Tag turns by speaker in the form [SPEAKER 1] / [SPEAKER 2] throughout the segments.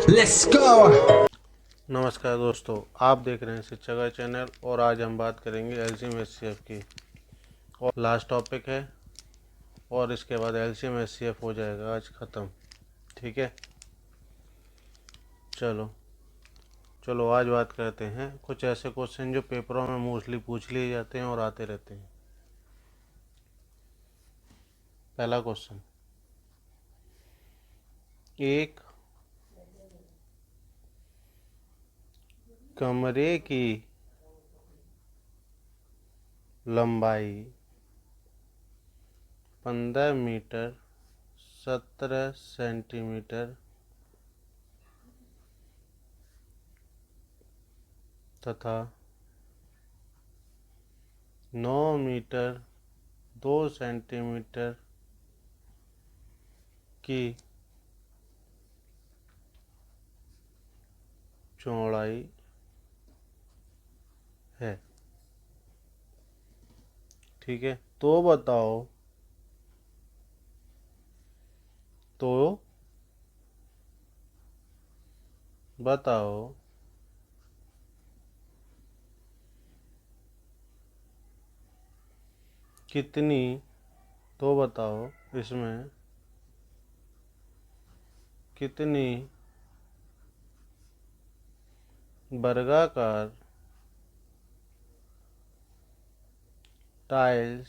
[SPEAKER 1] Let's go!
[SPEAKER 2] नमस्कार दोस्तों, आप देख रहे हैं शिक्षा का चैनल और आज हम बात करेंगे एलसीएम एचसीएफ की। और लास्ट टॉपिक है और इसके बाद एलसीएम एचसीएफ हो जाएगा आज ख़त्म। ठीक है, चलो आज बात करते हैं कुछ ऐसे क्वेश्चन जो पेपरों में मोस्टली पूछ लिए जाते हैं और आते रहते हैं। पहला क्वेश्चन, एक कमरे की लंबाई 15 मीटर 17 सेंटीमीटर तथा 9 मीटर 2 सेंटीमीटर की चौड़ाई है। ठीक है, तो बताओ कितनी, तो बताओ इसमें कितनी वर्गाकार टाइल्स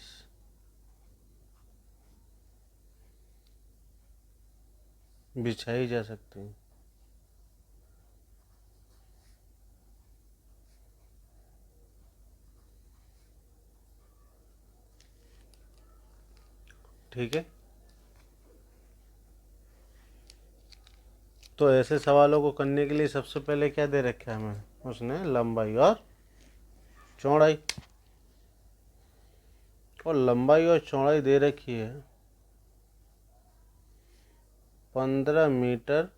[SPEAKER 2] बिछाई जा सकती हैं। ठीक है, तो ऐसे सवालों को करने के लिए सबसे पहले क्या दे रखा है हमें, उसने लंबाई और चौड़ाई, और लंबाई और चौड़ाई दे रखी है 15 मीटर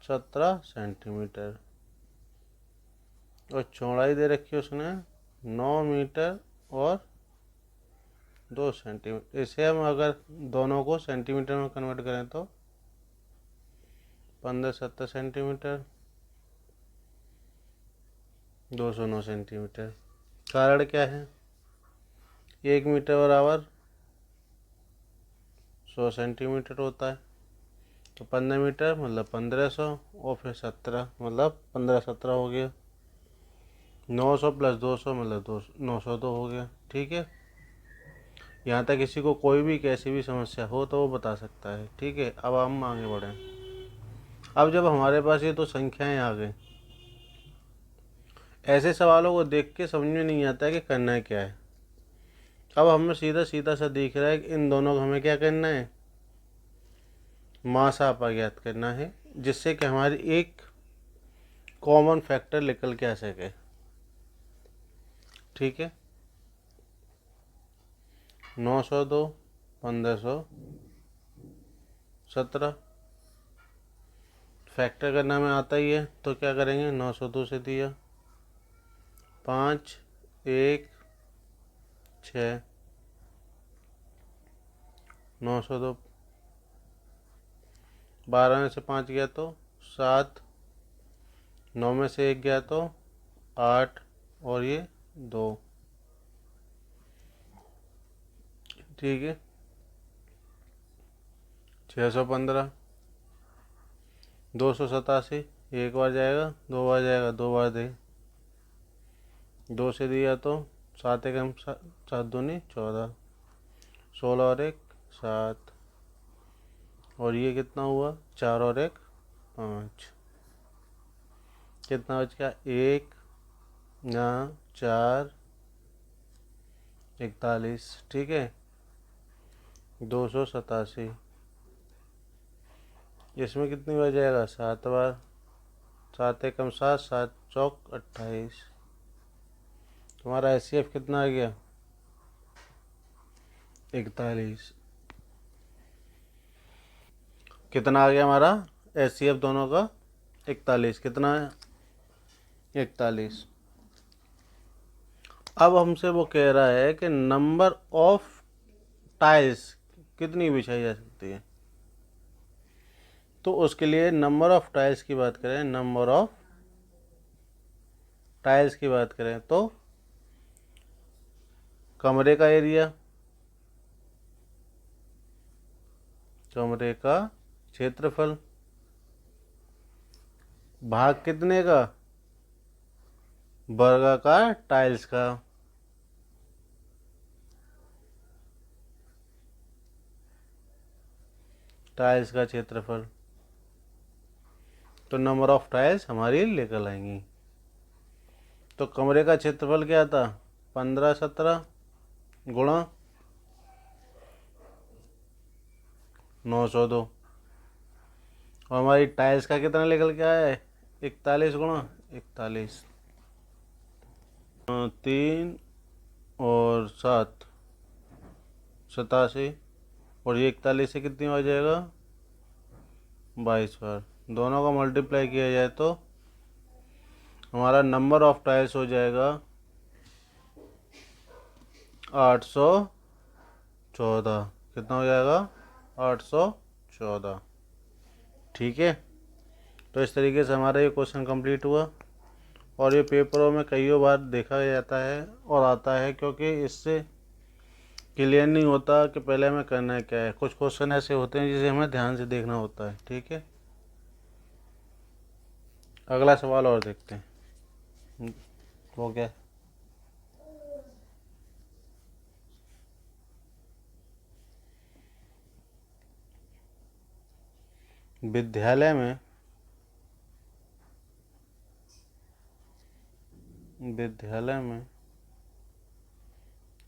[SPEAKER 2] 17 सेंटीमीटर और चौड़ाई दे रखी है उसने 9 मीटर और 2 सेंटीमीटर। इसे हम अगर दोनों को सेंटीमीटर में कन्वर्ट करें तो 15 17 सेंटीमीटर 209 सेंटीमीटर। कारण क्या है, 1 मीटर बराबर 100 सेंटीमीटर होता है, तो 15 मीटर मतलब 1500 और फिर 17 मतलब 1517 हो गया। 900 प्लस 200 मतलब 902 हो गया। ठीक है, यहाँ तक किसी को कोई भी कैसी भी समस्या हो तो वो बता सकता है। ठीक है, अब हम आगे बढ़ें। अब जब हमारे पास ये तो संख्याएं आ गई, ऐसे सवालों को देख के समझ में नहीं आता है कि करना क्या है। अब हमें सीधा सीधा सा दिख रहा है कि इन दोनों को हमें क्या करना है, मासापा ज्ञात करना है, जिससे कि हमारी एक कॉमन फैक्टर निकल के आ सके। ठीक है, 902 1517 फैक्टर करना में आता ही है, तो क्या करेंगे, 902 से दिया 5 1 6 902 12 में से 5 गया तो 7, 9 में से 1 गया तो 8 और ये 2। ठीक है, 615 287 एक बार जाएगा, 2 बार जाएगा, 2 बार दे, 2 से दिया तो 7 एकम 7 दूनी 14, 16 और 1 7, और ये कितना हुआ 4 और 1 5, कितना बच गया 1 ना 4 41। ठीक है, 287, इसमें कितनी बार जाएगा 7 बार, 7 एकम 7 7 चौक 28। तुम्हारा एचसीएफ कितना आ गया 41। कितना आ गया हमारा एचसीएफ दोनों का 41। कितना है 41। अब हमसे वो कह रहा है कि नंबर ऑफ टाइल्स कितनी बिछाई जा सकती है। तो उसके लिए नंबर ऑफ टाइल्स की बात करें, नंबर ऑफ टाइल्स की बात करें तो कमरे का एरिया, कमरे का क्षेत्रफल, भाग कितने का, वर्गाकार टाइल्स का। टाइल्स का क्षेत्रफल, तो नंबर ऑफ टाइल्स हमारी निकल आएंगी। तो कमरे का क्षेत्रफल क्या था, 1517 गुणा 902, और हमारी टाइल्स का कितना निकल के आया है, 41 गुणा 41, 3 और 7 87, और ये 41 से कितनी हो जाएगा, 22 बार। दोनों का मल्टीप्लाई किया जाए तो हमारा नंबर ऑफ टाइल्स हो जाएगा 814। कितना हो जाएगा, 814। ठीक है, तो इस तरीके से हमारा ये क्वेश्चन कंप्लीट हुआ। और ये पेपरों में कई बार देखा जाता है और आता है, क्योंकि इससे क्लियर नहीं होता कि पहले हमें करना क्या है। कुछ क्वेश्चन ऐसे होते हैं जिसे हमें ध्यान से देखना होता है। ठीक है, अगला सवाल और देखते हैं। वो क्या, विद्यालय में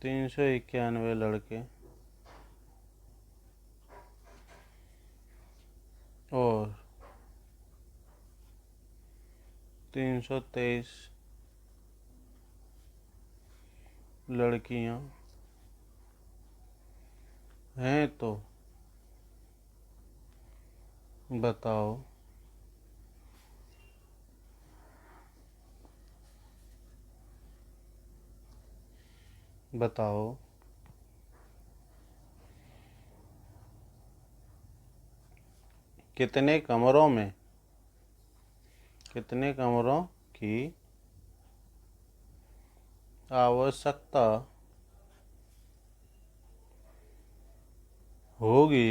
[SPEAKER 2] 391 लड़के और 323 लड़कियां हैं, तो बताओ बताओ कितने कमरों की आवश्यकता होगी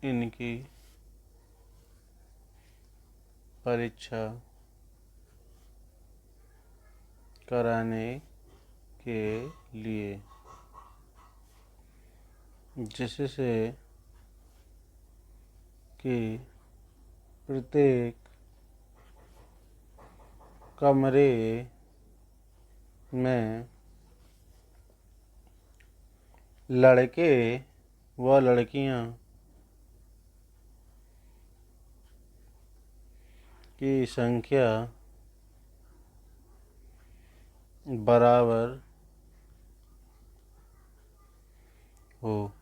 [SPEAKER 2] इनकी परीक्षा कराने के लिए, जिससे कि प्रत्येक कमरे में लड़के व लड़कियां की संख्या बराबर हो,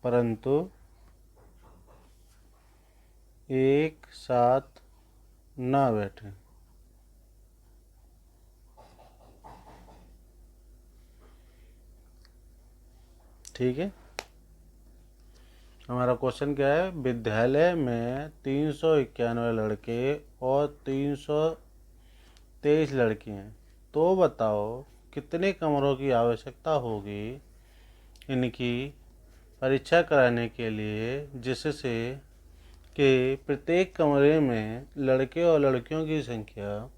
[SPEAKER 2] परंतु एक साथ ना बैठे। ठीक है, हमारा क्वेश्चन क्या है, विद्यालय में 391 लड़के और 323 लड़कियां, तो बताओ कितने कमरों की आवश्यकता होगी इनकी परीक्षा कराने के लिए, जिससे कि प्रत्येक कमरे में लड़के और लड़कियों की संख्या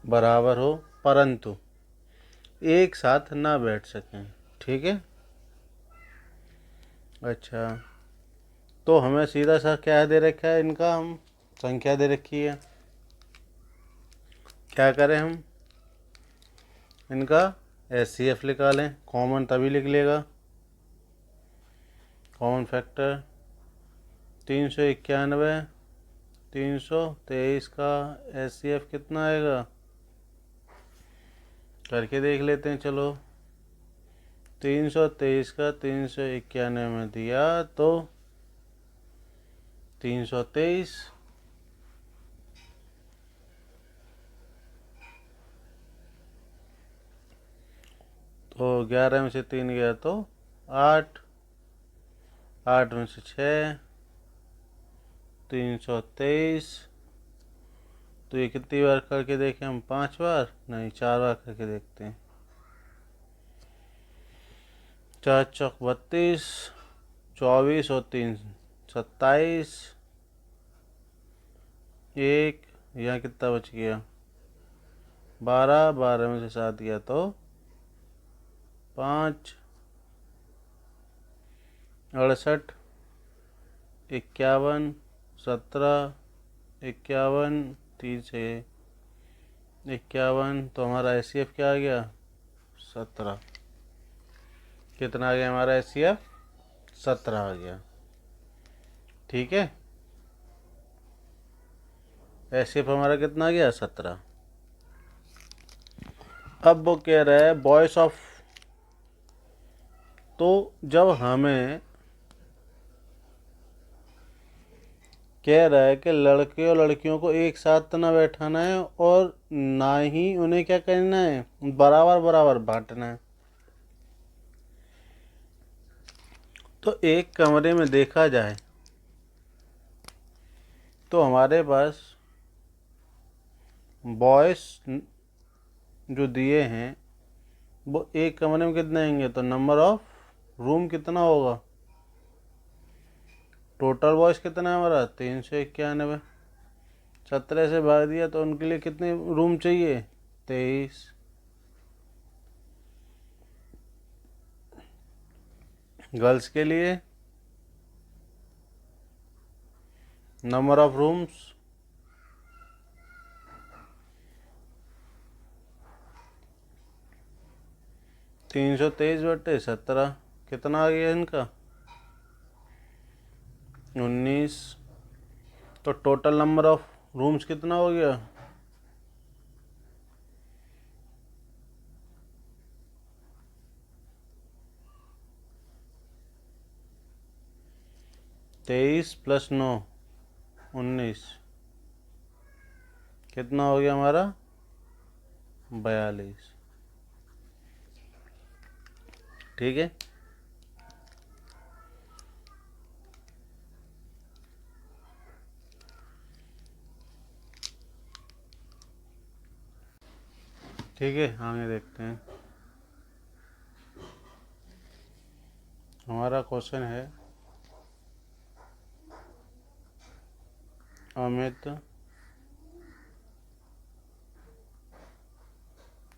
[SPEAKER 2] बराबर हो, परंतु एक साथ ना बैठ सकें। ठीक है, अच्छा, तो हमें सीधा सा क्या दे रखा है, इनका हम संख्या दे रखी है। क्या करें हम, इनका HCF निकालें, कॉमन तभी लिख लेगा, कॉमन फैक्टर 391, 323 का HCF कितना आएगा, करके देख लेते हैं। चलो, 323 का 391 में दिया तो 323, तो 11 में से 3 गया तो 8, 8 में से 6, 323। तो ये कितनी बार करके देखें हम? 5 बार नहीं, 4 बार करके देखते हैं। 4 चौक 32, 24 और 3 27। एक यहाँ कितना बच गया? 12, 12 में से 7 गया तो 5, 68, 51, 17, 51, 3 से 51। तो हमारा एचसीएफ क्या आ गया? 17। कितना आ गया हमारा एचसीएफ? 17 आ गया। ठीक है, एचसीएफ हमारा कितना आ गया? 17। अब वो कह रहा है वॉइस ऑफ। तो जब हमें कह रहा है कि लड़के और लड़कियों को एक साथ ना बैठाना है और ना ही उन्हें क्या करना है, बराबर बराबर बांटना है। तो एक कमरे में देखा जाए तो हमारे पास बॉयस जो दिए हैं वो एक कमरे में कितने आएंगे? तो नंबर ऑफ रूम कितना होगा? टोटल बॉयस कितना है हमारा? 391। 17 से भाग दिया तो उनके लिए कितने रूम चाहिए? 23। गर्ल्स के लिए नंबर ऑफ रूम्स 323/17। कितना आ गया इनका? 19। तो टोटल नंबर ऑफ रूम्स कितना हो गया? 23 + 9 19। कितना हो गया हमारा? 42। ठीक है, ठीक है, आगे देखते हैं। हमारा क्वेश्चन है अमित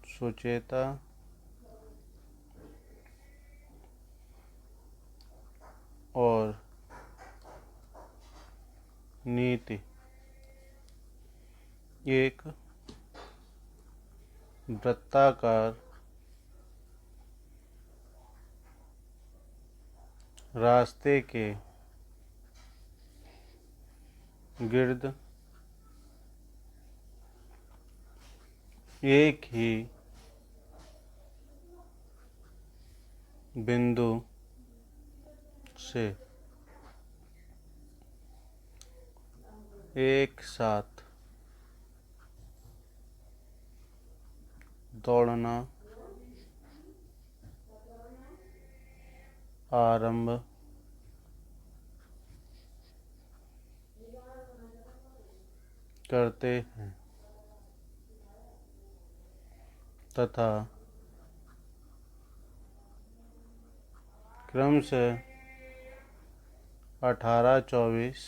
[SPEAKER 2] सुचेता और नीति एक वृत्ताकार रास्ते के गिर्द एक ही बिंदु से एक साथ दौड़ना आरंभ करते हैं तथा क्रम से 18, 24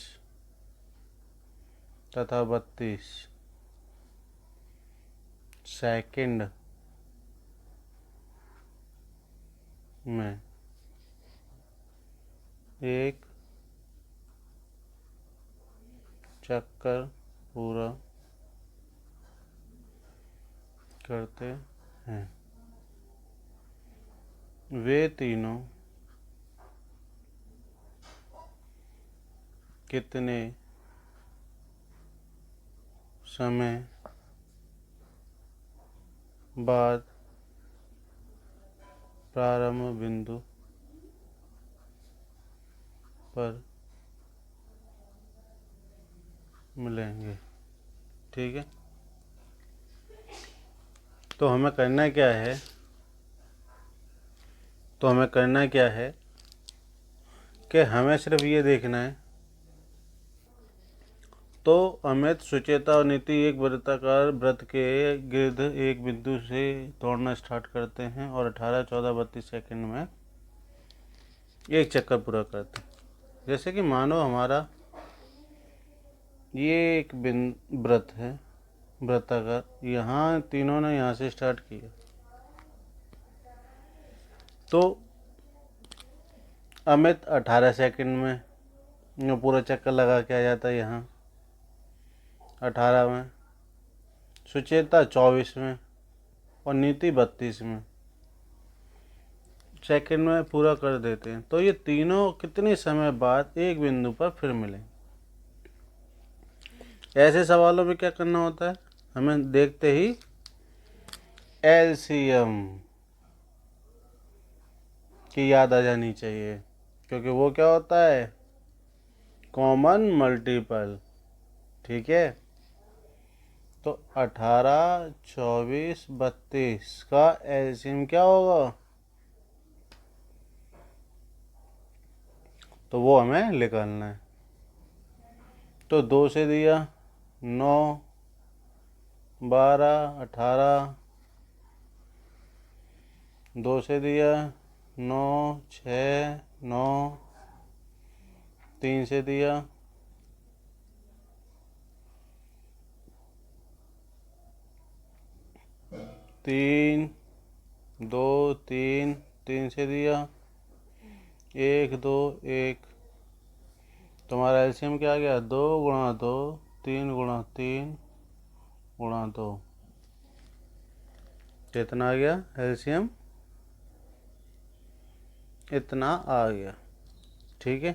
[SPEAKER 2] तथा 32 सेकंड में एक चक्कर पूरा करते हैं। वे तीनों कितने समय बाद प्रारंभ बिंदु पर मिलेंगे? ठीक है, तो हमें करना क्या है तो हमें करना क्या है कि हमें सिर्फ ये देखना है। तो अमित, सुचेता और नीति एक वृत्ताकार वृत्त के गिर्द एक बिंदु से दौड़ना स्टार्ट करते हैं और 18, 14, 32 सेकंड में एक चक्कर पूरा करते हैं। जैसे कि मानो हमारा ये एक वृत्त है, वृत्ताकार। यहाँ तीनों ने यहाँ से स्टार्ट किया, तो अमित 18 सेकंड में पूरा चक्कर लगा के आ जाता है यहाँ 18 में, सुचेता 24 में और नीति 32 में सेकंड में पूरा कर देते हैं। तो ये तीनों कितने समय बाद एक बिंदु पर फिर मिलेंगे। ऐसे सवालों में क्या करना होता है, हमें देखते ही एलसीएम की याद आ जानी चाहिए, क्योंकि वो क्या होता है, कॉमन मल्टीपल। ठीक है, तो 18, 24, 32 का एलसीएम क्या होगा, तो वो हमें निकालना है। तो 2 से दिया 9, 12, 18, 2 से दिया 9, 6, 9, 3 से दिया 3, 2, 3, 3 से दिया 1, 2, 1। तुम्हारा एलसीएम क्या आ गया, 2 गुणा 2, 3 गुणा 3 गुणा 2। कितना आ गया एलसीएम, इतना आ गया। ठीक है,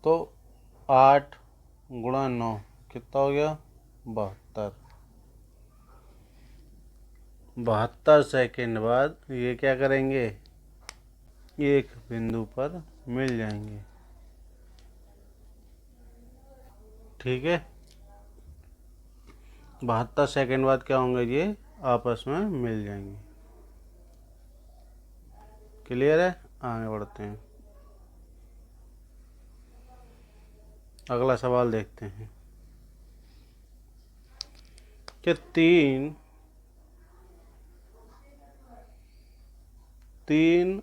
[SPEAKER 2] तो 8 गुणा 9 कितना हो गया, 72। 72 सेकेंड बाद ये क्या करेंगे, एक बिंदु पर मिल जाएंगे। ठीक है, 72 सेकेंड बाद क्या होंगे, ये आपस में मिल जाएंगे। क्लियर है, आगे बढ़ते हैं, अगला सवाल देखते हैं कि तीन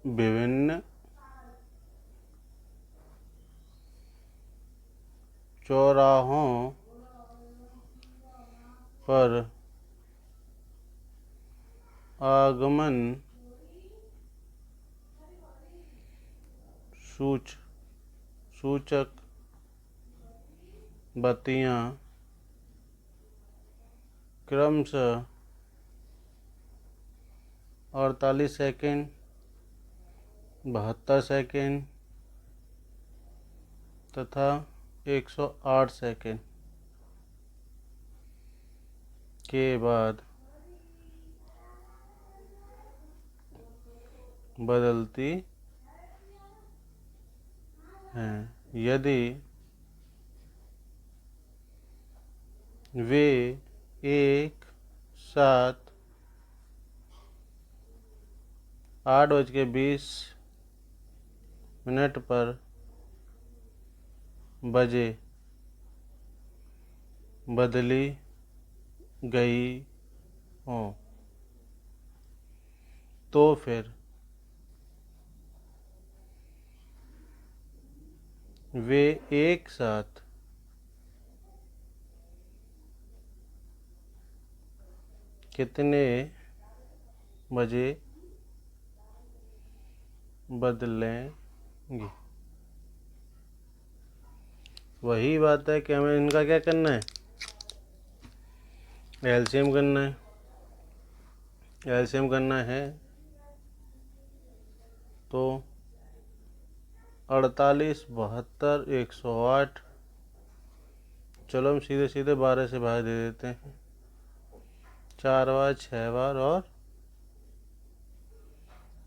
[SPEAKER 2] विभिन्न चौराहों पर आगमन सूचक बत्तियां क्रमशः 48 सेकेंड, 72 सेकेंड तथा 108 सेकेंड के बाद बदलती हैं। यदि वे एक साथ 8:20 पर बजे बदली गई हो, तो फिर वे एक साथ कितने बजे बदलेंगे। वही बात है कि हमें इनका क्या करना है, एलसीएम करना है। एलसीएम करना है तो 48, 72, 108। चलो हम सीधे सीधे 12 से भाग दे देते हैं, 4 बार, 6 बार और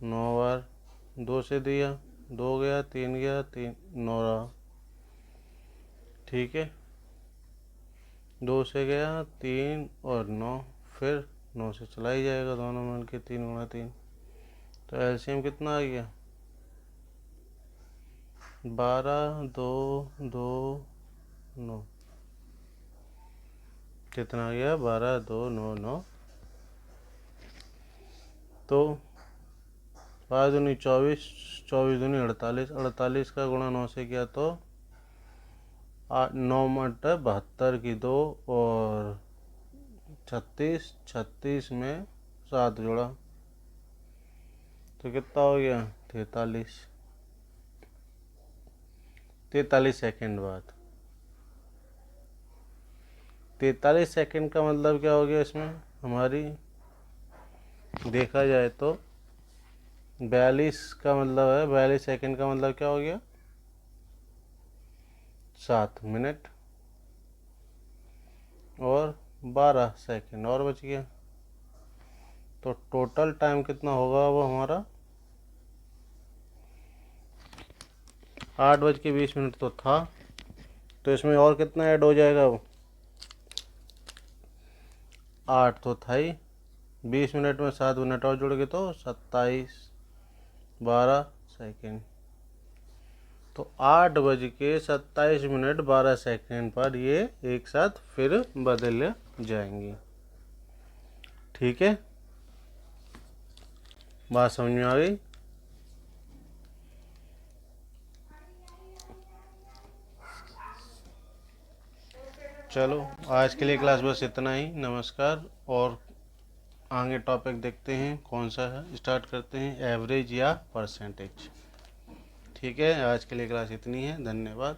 [SPEAKER 2] 9 बार। 2 से दिया 2 गया, 3 गया, 3 9 रहा। ठीक है, 2 से गया 3 और 9, फिर 9 से चला ही जाएगा, दोनों मिल के 3 गुणा 3। तो एलसीएम कितना आ गया? 12, 2, 2, 9। कितना आ गया? 12, 2, 9, 9। तो 5 दूनी 24, 24 दूनी 48, 48 का गुणा 9 से किया तो 9 मट 72 की 2 और 36, 36 में 7 जोड़ा तो कितना हो गया? 43। 43 सेकेंड बाद। 43 सेकेंड का मतलब क्या हो गया इसमें हमारी? देखा जाए तो 42 का मतलब है, 42 सेकेंड का मतलब क्या हो गया? 7 मिनट और 12 सेकेंड और बच गया। तो टोटल टाइम कितना होगा वो हमारा? 8:20 तो था, तो इसमें और कितना ऐड हो जाएगा? वो 8 तो था ही, 20 मिनट में 7 मिनट और जुड़ गए तो 27, 12 सेकेंड। तो 8:27 पर ये एक साथ फिर बदल जाएंगी। ठीक है, बात समझ में आ गई? चलो आज के लिए क्लास बस इतना ही। नमस्कार। और आगे टॉपिक देखते हैं कौन सा है, स्टार्ट करते हैं एवरेज या परसेंटेज। ठीक है, आज के लिए क्लास इतनी है। धन्यवाद।